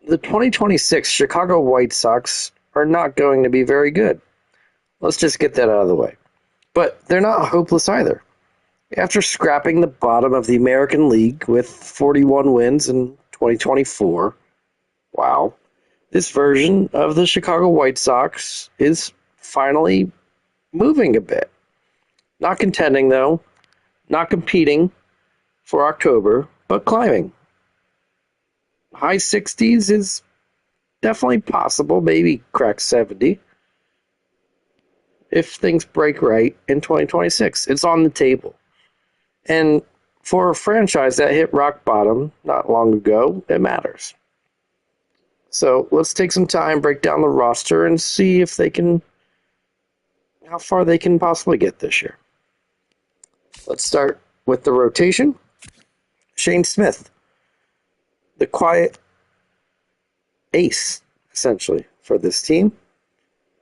The 2026 Chicago White Sox are not going to be very good. Let's just get that out of the way. But they're not hopeless either. After scrapping the bottom of the American League with 41 wins in 2024, wow, this version of the Chicago White Sox is finally moving a bit. Not contending, though, not competing for October, but climbing. High 60s is definitely possible, maybe crack 70 if things break right in 2026. It's on the table. And for a franchise that hit rock bottom not long ago, it matters. So let's take some time, break down the roster, and see if they can, how far they can possibly get this year. Let's start with the rotation. Shane Smith, the quiet ace, essentially, for this team.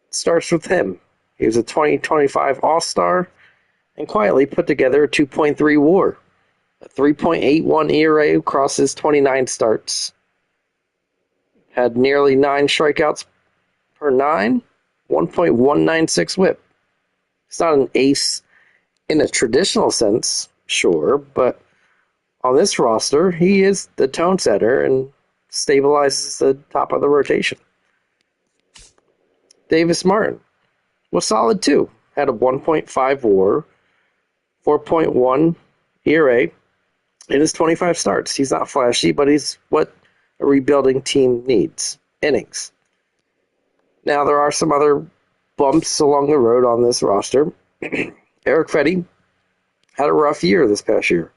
Starts with him. He was a 2025 All-Star and quietly put together a 2.3 WAR, a 3.81 ERA across his 29 starts. Had nearly 9 strikeouts per 9, 1.196 whip. He's not an ace in a traditional sense, sure, but on this roster, he is the tone setter and stabilizes the top of the rotation. Davis Martin was solid too. Had a 1.5 WAR, 4.1 ERA in his 25 starts. He's not flashy, but he's what a rebuilding team needs. Innings. Now, there are some other bumps along the road on this roster. Eric Fetty had a rough year this past year.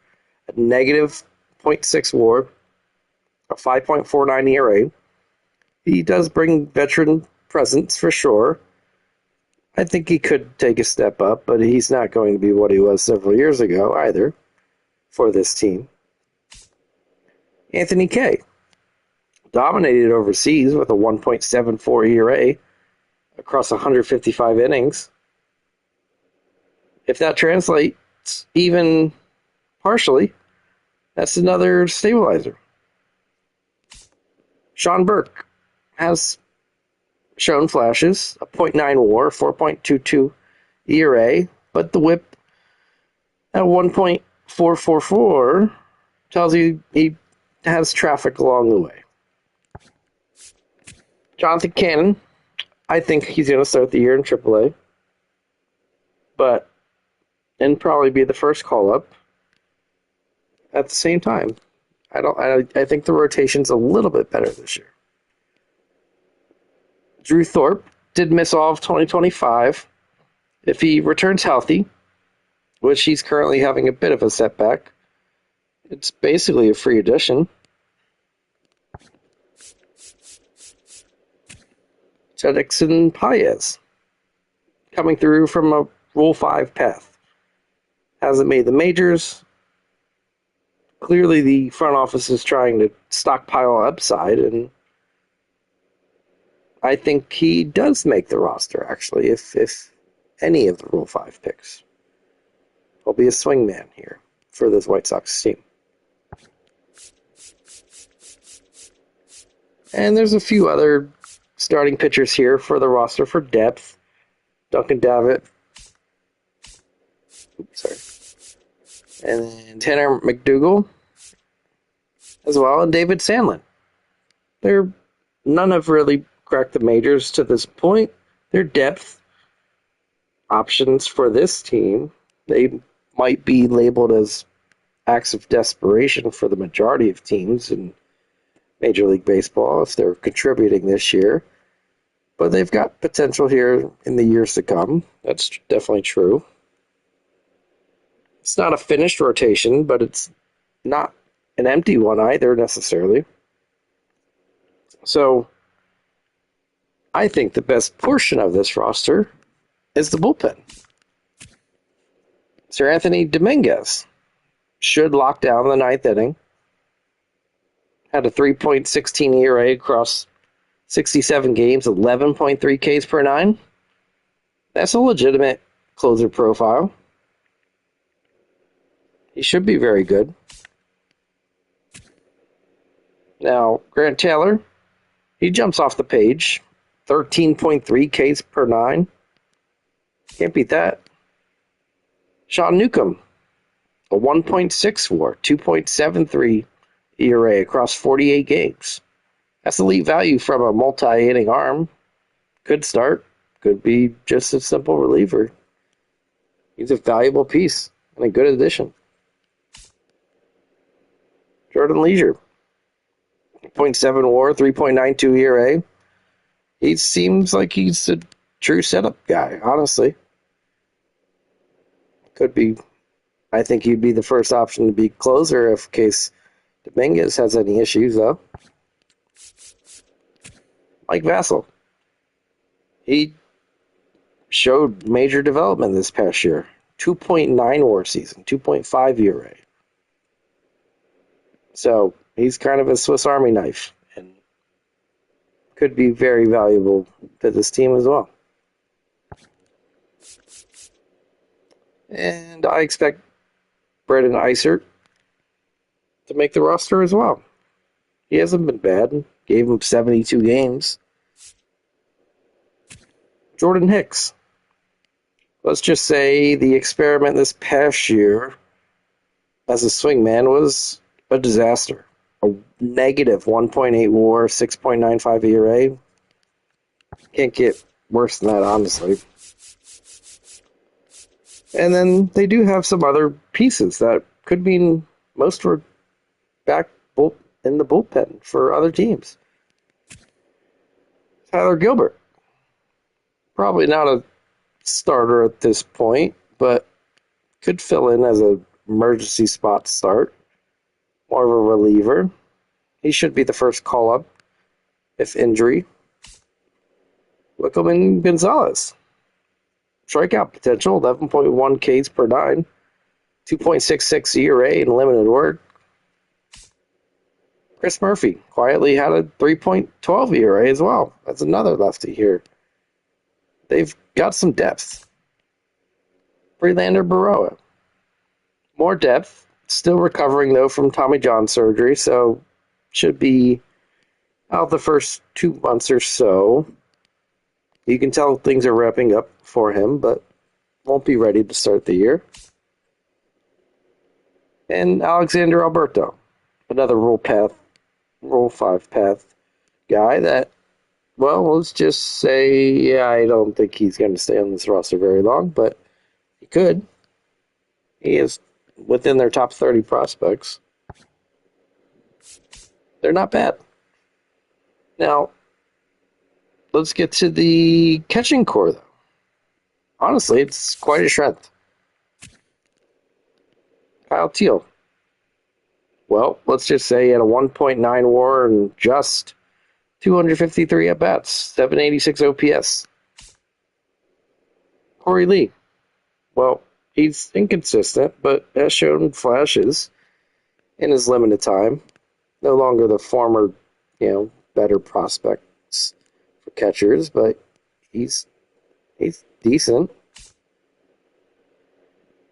A negative zero point 0.6 WAR, a 5.49 ERA. He does bring veteran presence for sure. I think he could take a step up, but he's not going to be what he was several years ago either for this team. Anthony Kay dominated overseas with a 1.74 ERA across 155 innings. If that translates even partially, that's another stabilizer. Sean Burke has shown flashes, a .9 WAR, 4.22 ERA, but the whip at 1.444 tells you he has traffic along the way. Jonathan Cannon, I think he's going to start the year in AAA, and probably be the first call up. At the same time, I think the rotation's a little bit better this year. Drew Thorpe did miss all of 2025. If he returns healthy, which he's currently having a bit of a setback, it's basically a free addition. Jedixon Paez, coming through from a Rule 5 path. Hasn't made the majors. Clearly, the front office is trying to stockpile upside, and I think he does make the roster, actually, if any of the Rule 5 picks. He'll be a swingman here for this White Sox team. And there's a few other starting pitchers here for the roster for depth. Duncan Davitt. And then Tanner McDougal as well, and David Sandlin. None have really cracked the majors to this point. Their depth options for this team, they might be labeled as acts of desperation for the majority of teams in Major League Baseball if they're contributing this year. But they've got potential here in the years to come. That's definitely true. It's not a finished rotation, but it's not an empty one either, necessarily. So, I think the best portion of this roster is the bullpen. Sir Anthony Dominguez should lock down the ninth inning. Had a 3.16 ERA across 67 games, 11.3 Ks per 9. That's a legitimate closer profile. He should be very good. Now, Grant Taylor He jumps off the page. 13.3 Ks per nine. Can't beat that. Sean Newcomb, a 1.6 WAR, 2.73 ERA across 48 games. That's elite value from a multi-inning arm. Could start. Could be just a simple reliever. He's a valuable piece and a good addition. Jordan Leisure, 0.7 WAR, 3.92 ERA. He seems like he's a true setup guy, honestly. Could be, I think he'd be the first option to be closer if case Dominguez has any issues, though. Mike Vassell. He showed major development this past year. 2.9 WAR season, 2.5 ERA. So he's kind of a Swiss Army knife and could be very valuable to this team as well. And I expect Brendan Eisert to make the roster as well. He hasn't been bad. Gave him 72 games. Jordan Hicks. Let's just say the experiment this past year as a swingman was a disaster. A negative 1.8 WAR, 6.95 ERA. Can't get worse than that, honestly. And then they do have some other pieces that could mean most were back in the bullpen for other teams. Tyler Gilbert. Probably not a starter at this point, but could fill in as an emergency spot start. More of a reliever. He should be the first call-up if injury. Wickelman Gonzalez. Strikeout potential, 11.1 Ks per nine. 2.66 ERA in limited work. Chris Murphy quietly had a 3.12 ERA as well. That's another lefty here. They've got some depth. Freelander Baroa. More depth. Still recovering, though, from Tommy John surgery, so should be out the first 2 months or so. You can tell things are wrapping up for him, but won't be ready to start the year. And Alexander Alberto, another Rule 5 path guy that, well, let's just say, yeah, I don't think he's going to stay on this roster very long, but he could. He is within their top 30 prospects. They're not bad. Now, let's get to the catching core, though. Honestly, it's quite a strength. Kyle Teal. Well, let's just say he had a 1.9 WAR and just 253 at-bats, 786 OPS. Corey Lee. Well, he's inconsistent, but has shown flashes in his limited time. No longer the former, better prospects for catchers, but he's decent.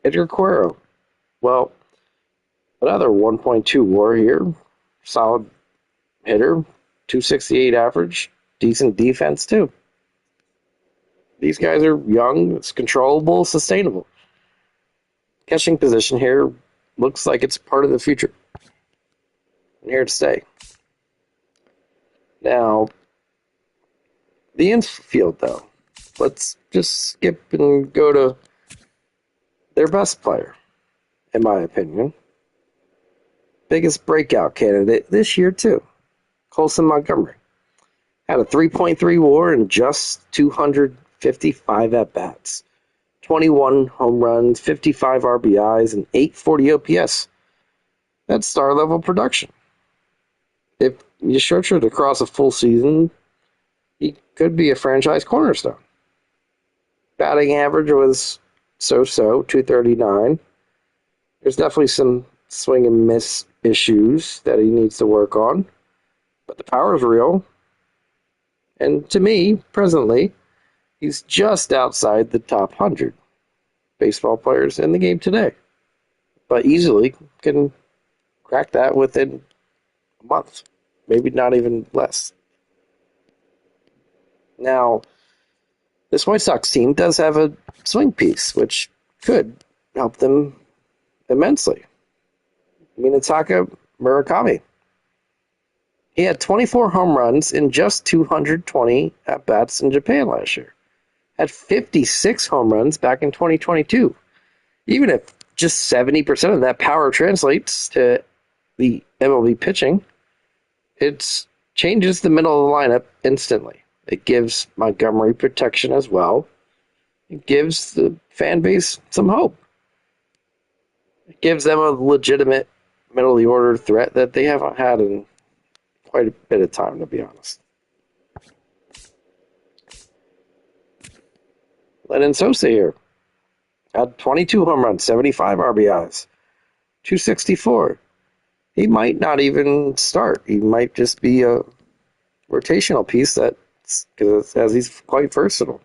Edgar Cuero. Well, another 1.2 WAR here. Solid hitter. 268 average. Decent defense, too. These guys are young. It's controllable, sustainable. Catching position here looks like it's part of the future. And here to stay. Now, the infield, though. Let's just skip and go to their best player, in my opinion. Biggest breakout candidate this year, too. Colson Montgomery. Had a 3.3 WAR and just 255 at-bats. 21 home runs, 55 RBIs, and 840 OPS. That's star-level production. If you stretch it across a full season, he could be a franchise cornerstone. Batting average was so-so, 239. There's definitely some swing and miss issues that he needs to work on. But the power is real. And to me, presently, he's just outside the top 100 baseball players in the game today. But easily can crack that within a month. Maybe not even less. Now, this White Sox team does have a swing piece, which could help them immensely. Minataka Murakami. He had 24 home runs in just 220 at-bats in Japan last year. Had 56 home runs back in 2022. Even if just 70% of that power translates to the MLB pitching, it changes the middle of the lineup instantly. It gives Montgomery protection as well. It gives the fan base some hope. It gives them a legitimate middle of the order threat that they haven't had in quite a bit of time, to be honest. Lennon Sosa here had 22 home runs, 75 RBIs, 264. He might not even start. He might just be a rotational piece as he's quite versatile.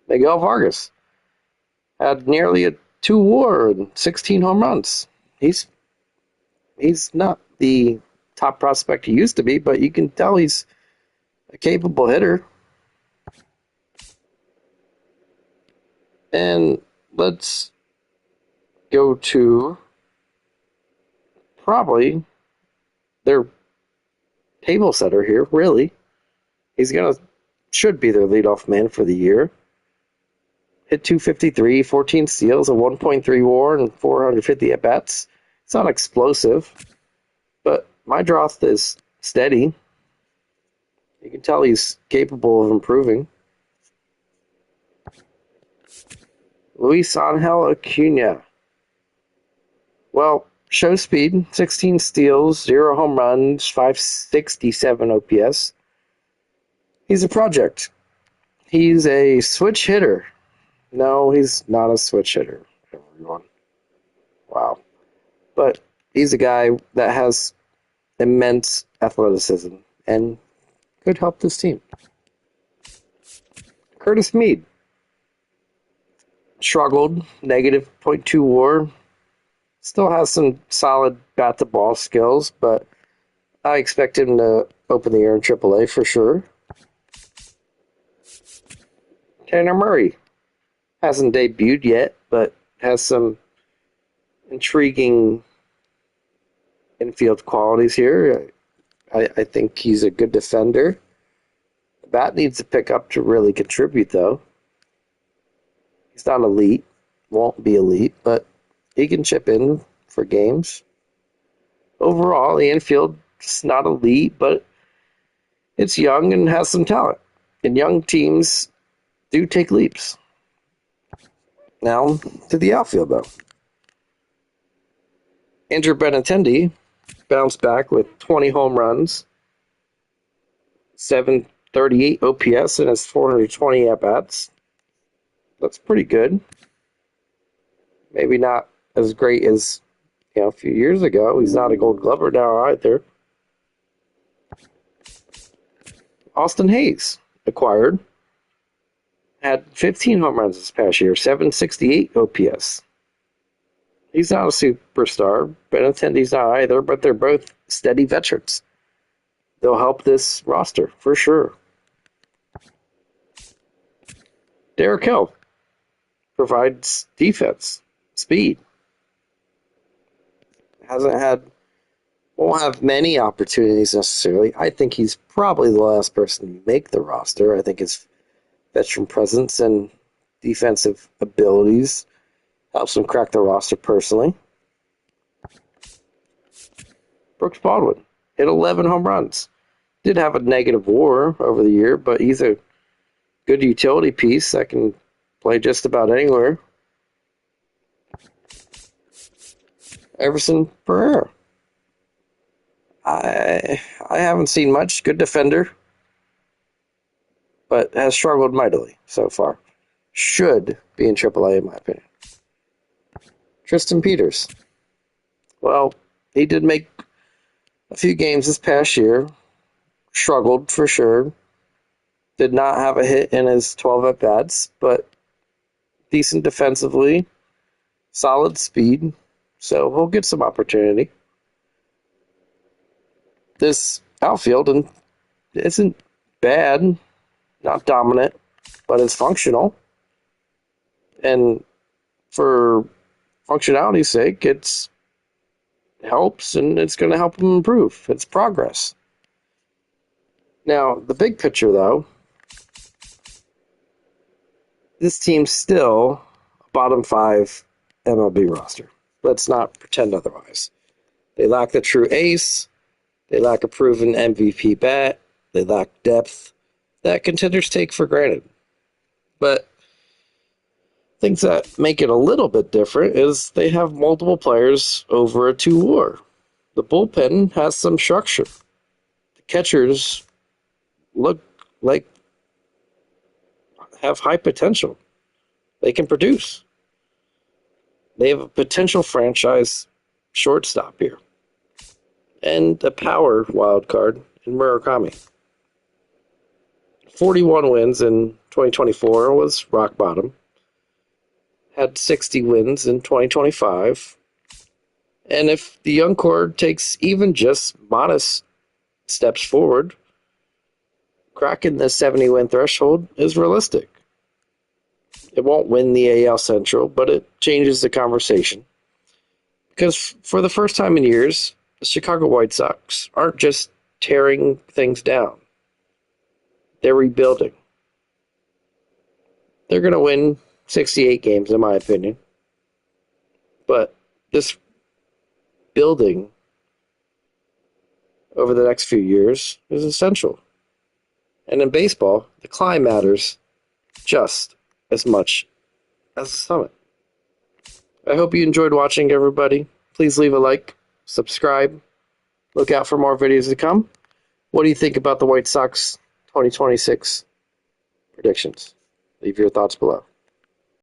Miguel Vargas had nearly a 2 WAR and 16 home runs. He's not the top prospect he used to be, but you can tell he's a capable hitter. And let's go to probably their table setter here, really. Should be their leadoff man for the year. Hit 253, 14 steals, a 1.3 WAR, and 450 at-bats. It's not explosive, but Mydroth is steady. You can tell he's capable of improving. Luis Angel Acuna. Well, show speed, 16 steals, 0 home runs, 567 OPS. He's a project. He's a switch hitter. No, he's not a switch hitter, everyone. Wow. But he's a guy that has immense athleticism and could help this team. Curtis Mead. Struggled, negative .2 WAR. Still has some solid bat-to-ball skills, but I expect him to open the year in AAA for sure. Tanner Murray hasn't debuted yet, but has some intriguing infield qualities here. I think he's a good defender. The bat needs to pick up to really contribute, though. He's not elite, won't be elite, but he can chip in for games. Overall, the infield is not elite, but it's young and has some talent. And young teams do take leaps. Now, to the outfield, though. Andrew Benintendi bounced back with 20 home runs, 738 OPS, and has 420 at-bats. That's pretty good. Maybe not as great as a few years ago. He's not a Gold Glover now either. Austin Hayes acquired. Had 15 home runs this past year, 768 OPS. He's not a superstar. Benintendi's not either, but they're both steady veterans. They'll help this roster for sure. Derek Hill provides defense, speed. Won't have many opportunities necessarily. I think he's probably the last person to make the roster. I think his veteran presence and defensive abilities helps him crack the roster personally. Brooks Baldwin hit 11 home runs. Did have a negative WAR over the year, but he's a good utility piece that can play just about anywhere. Everson Pereira. I haven't seen much. Good defender, but has struggled mightily so far. Should be in AAA, in my opinion. Tristan Peters. Well, he did make a few games this past year. Struggled for sure. Did not have a hit in his 12 at-bats, but decent defensively. Solid speed. So he'll get some opportunity. This outfield isn't bad, not dominant, but it's functional. And for functionality's sake, it helps, and it's going to help them improve. It's progress. Now, the big picture, though, this team's still a bottom 5 MLB roster. Let's not pretend otherwise. They lack the true ace. They lack a proven MVP bat. They lack depth that contenders take for granted. But things that make it a little bit different is they have multiple players over a 2 WAR. The bullpen has some structure. The catchers look like have high potential. They can produce. They have a potential franchise shortstop here. And a power wild card in Murakami. 41 wins in 2024 was rock bottom. Had 60 wins in 2025. And if the young core takes even just modest steps forward, cracking the 70-win threshold is realistic. It won't win the AL Central, but it changes the conversation. Because for the first time in years, the Chicago White Sox aren't just tearing things down. They're rebuilding. They're going to win 68 games, in my opinion. But this building over the next few years is essential. And in baseball, the climb matters just as much as the summit. I hope you enjoyed watching, everybody. Please leave a like, subscribe, look out for more videos to come. What do you think about the White Sox 2026 predictions? Leave your thoughts below.